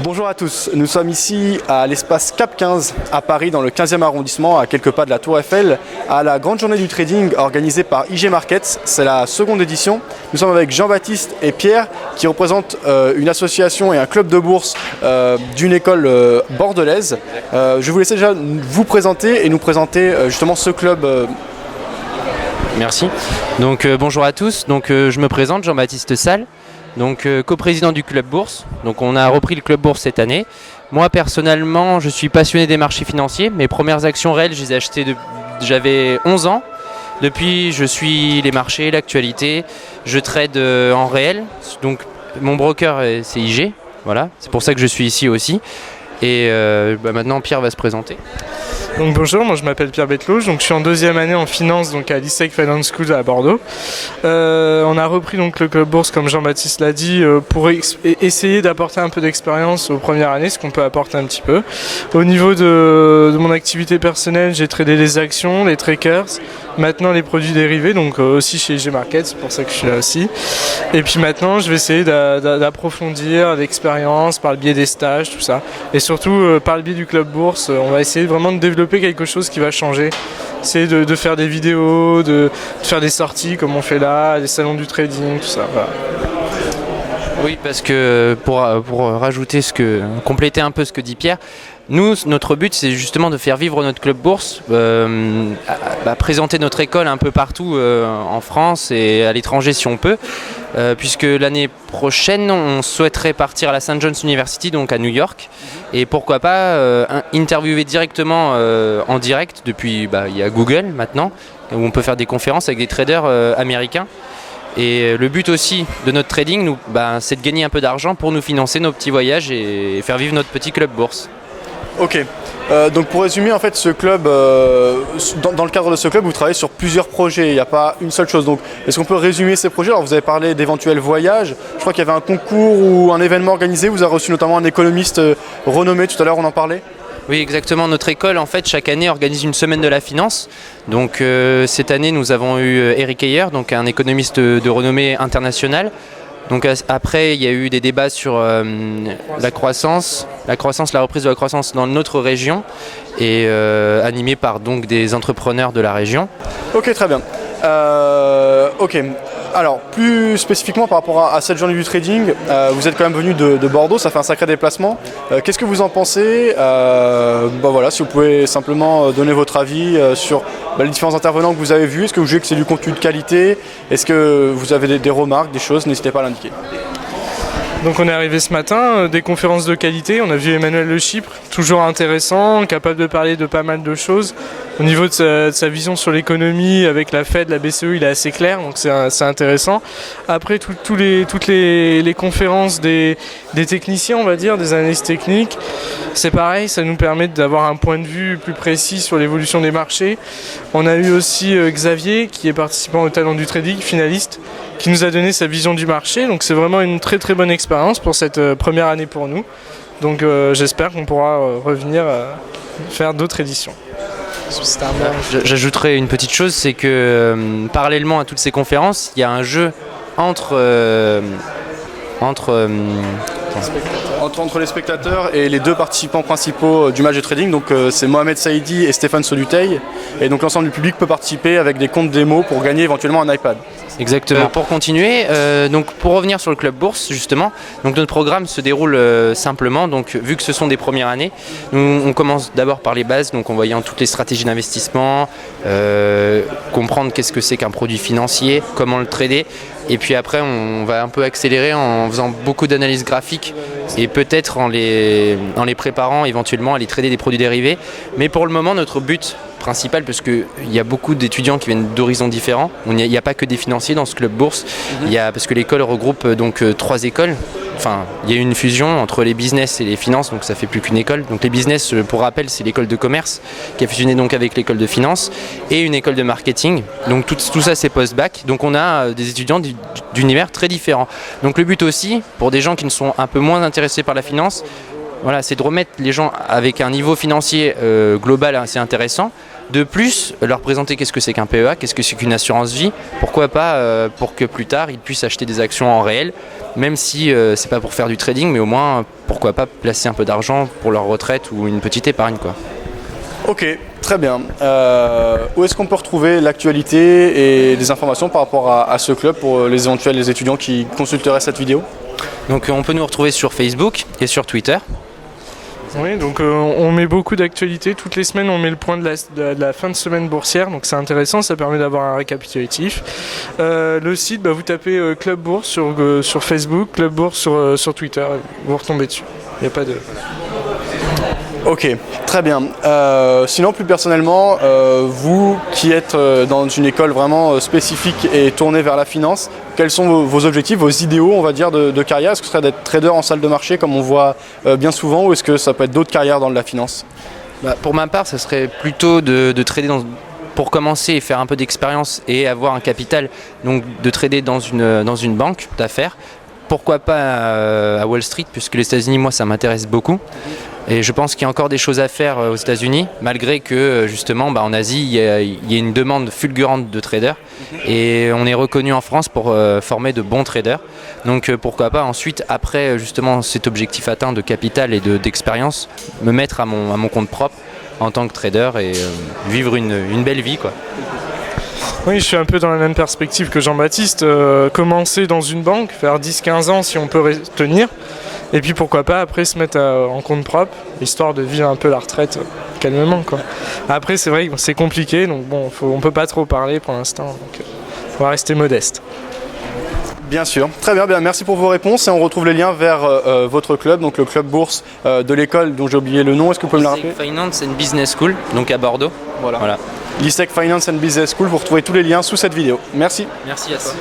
Bonjour à tous, nous sommes ici à l'espace Cap 15 à Paris dans le 15e arrondissement à quelques pas de la Tour Eiffel à la grande journée du trading organisée par IG Markets. C'est la seconde édition. Nous sommes avec Jean-Baptiste et Pierre qui représentent une association et un club de bourse d'une école bordelaise. Je vais vous laisser déjà vous présenter et nous présenter justement ce club. Merci. Donc bonjour à tous. Donc je me présente, Jean-Baptiste Salle. Donc coprésident du club bourse. Donc on a repris le club bourse cette année. Moi personnellement, je suis passionné des marchés financiers. Mes premières actions réelles, je les ai achetées j'avais 11 ans. Depuis, je suis les marchés, l'actualité. Je trade en réel. Donc mon broker c'est IG. Voilà, c'est pour ça que je suis ici aussi. Et maintenant Pierre va se présenter. Donc bonjour, moi je m'appelle Pierre Bettelouge, donc je suis en deuxième année en finance donc à l'ISEC Finance School à Bordeaux. On a repris donc le club bourse comme Jean-Baptiste l'a dit pour essayer d'apporter un peu d'expérience aux premières années, ce qu'on peut apporter un petit peu. Au niveau de mon activité personnelle, j'ai tradé les actions, les trackers, maintenant les produits dérivés, donc aussi chez IG Markets, c'est pour ça que je suis là aussi. Et puis maintenant je vais essayer d'approfondir l'expérience par le biais des stages, tout ça. Et surtout par le biais du club bourse, on va essayer vraiment de développer quelque chose qui va changer. C'est de faire des vidéos, de faire des sorties comme on fait là, des salons du trading, tout ça. Voilà. Oui, parce que pour rajouter compléter un peu ce que dit Pierre, nous, notre but, c'est justement de faire vivre notre club bourse, présenter notre école un peu partout en France et à l'étranger si on peut, puisque l'année prochaine, on souhaiterait partir à la St. John's University, donc à New York, et pourquoi pas interviewer directement en direct depuis, il y a Google maintenant, où on peut faire des conférences avec des traders américains. Et le but aussi de notre trading, c'est de gagner un peu d'argent pour nous financer nos petits voyages et faire vivre notre petit club bourse. Ok, donc pour résumer, en fait, ce club, dans le cadre de ce club, vous travaillez sur plusieurs projets, il n'y a pas une seule chose. Donc, est-ce qu'on peut résumer ces projets? Alors, vous avez parlé d'éventuels voyages, je crois qu'il y avait un concours ou un événement organisé, vous avez reçu notamment un économiste renommé, tout à l'heure on en parlait. Oui, exactement. Notre école, en fait, chaque année organise une semaine de la finance. Donc, cette année, nous avons eu Eric Heyer, donc un économiste de renommée internationale. Donc après, il y a eu des débats sur la croissance, la reprise de la croissance dans notre région et animé par donc des entrepreneurs de la région. Ok, très bien. Ok. Alors, plus spécifiquement par rapport à cette journée du trading, vous êtes quand même venu de Bordeaux, ça fait un sacré déplacement. Qu'est-ce que vous en pensez? Voilà, si vous pouvez simplement donner votre avis sur les différents intervenants que vous avez vus. Est-ce que vous jugez que c'est du contenu de qualité? Est-ce que vous avez des remarques, des choses? N'hésitez pas à l'indiquer. Donc on est arrivé ce matin, des conférences de qualité, on a vu Emmanuel Le Chypre, toujours intéressant, capable de parler de pas mal de choses. Au niveau de sa vision sur l'économie, avec la Fed, la BCE, il est assez clair, donc c'est intéressant. Après toutes les conférences des techniciens, on va dire, des analystes techniques, c'est pareil, ça nous permet d'avoir un point de vue plus précis sur l'évolution des marchés. On a eu aussi Xavier, qui est participant au Talent du Trading, finaliste, qui nous a donné sa vision du marché, donc c'est vraiment une très très bonne expérience pour cette première année pour nous. Donc j'espère qu'on pourra revenir faire d'autres éditions. J'ajouterais une petite chose, c'est que parallèlement à toutes ces conférences, il y a un jeu entre les spectateurs et les deux participants principaux du match de trading. Donc c'est Mohamed Saïdi et Stéphane Soluteil. Et donc l'ensemble du public peut participer avec des comptes démo pour gagner éventuellement un iPad. Exactement. Pour continuer, donc pour revenir sur le club bourse justement, donc notre programme se déroule simplement. Donc vu que ce sont des premières années, on commence d'abord par les bases, donc en voyant toutes les stratégies d'investissement, comprendre qu'est-ce que c'est qu'un produit financier, comment le trader. Et puis après, on va un peu accélérer en faisant beaucoup d'analyses graphiques et peut-être en les préparant éventuellement à les trader des produits dérivés. Mais pour le moment, notre but principal, parce qu'il y a beaucoup d'étudiants qui viennent d'horizons différents, il n'y a pas que des financiers dans ce club bourse, parce que l'école regroupe donc 3 écoles. Enfin, il y a eu une fusion entre les business et les finances, donc ça fait plus qu'une école. Donc les business, pour rappel, c'est l'école de commerce qui a fusionné donc avec l'école de finance et une école de marketing. Donc tout ça, c'est post-bac. Donc on a des étudiants d'univers très différents. Donc le but aussi, pour des gens qui ne sont un peu moins intéressés par la finance, voilà, c'est de remettre les gens avec un niveau financier global assez intéressant, De plus, leur présenter qu'est-ce que c'est qu'un PEA, qu'est-ce que c'est qu'une assurance vie, pourquoi pas pour que plus tard ils puissent acheter des actions en réel, même si c'est pas pour faire du trading, mais au moins pourquoi pas placer un peu d'argent pour leur retraite ou une petite épargne, quoi. Ok, très bien. Où est-ce qu'on peut retrouver l'actualité et des informations par rapport à ce club pour les éventuels étudiants qui consulteraient cette vidéo? Donc on peut nous retrouver sur Facebook et sur Twitter. Oui, donc on met beaucoup d'actualités. Toutes les semaines, on met le point de la fin de semaine boursière. Donc c'est intéressant, ça permet d'avoir un récapitulatif. Le site, vous tapez Club Bourse sur Facebook, Club Bourse sur Twitter, vous retombez dessus. Il n'y a pas de... Ok, très bien. Sinon, plus personnellement, vous qui êtes dans une école vraiment spécifique et tournée vers la finance, quels sont vos objectifs, vos idéaux, on va dire, de carrière? Est-ce que ce serait d'être trader en salle de marché comme on voit bien souvent, ou est-ce que ça peut être d'autres carrières dans la finance? Pour ma part, ça serait plutôt de trader pour commencer et faire un peu d'expérience et avoir un capital, donc de trader dans une banque d'affaires. Pourquoi pas à Wall Street, puisque les États-Unis, moi, ça m'intéresse beaucoup. Et je pense qu'il y a encore des choses à faire aux États-Unis, malgré que justement en Asie, il y a une demande fulgurante de traders. Et on est reconnu en France pour former de bons traders. Donc pourquoi pas ensuite, après justement cet objectif atteint de capital et d'expérience, me mettre à mon compte propre en tant que trader et vivre une belle vie, quoi. Oui, je suis un peu dans la même perspective que Jean-Baptiste. Commencer dans une banque, faire 10-15 ans si on peut tenir. Et puis pourquoi pas après se mettre en compte propre, histoire de vivre un peu la retraite calmement, quoi. Après c'est vrai que c'est compliqué, donc bon, on peut pas trop parler pour l'instant, donc on va rester modeste. Bien sûr, très bien, merci pour vos réponses et on retrouve les liens vers votre club, donc le club bourse de l'école dont j'ai oublié le nom, est-ce que vous pouvez me le rappeler? Finance and Business School, donc à Bordeaux. Voilà. l'ISEC Finance and Business School, vous retrouvez tous les liens sous cette vidéo. Merci. Merci à toi.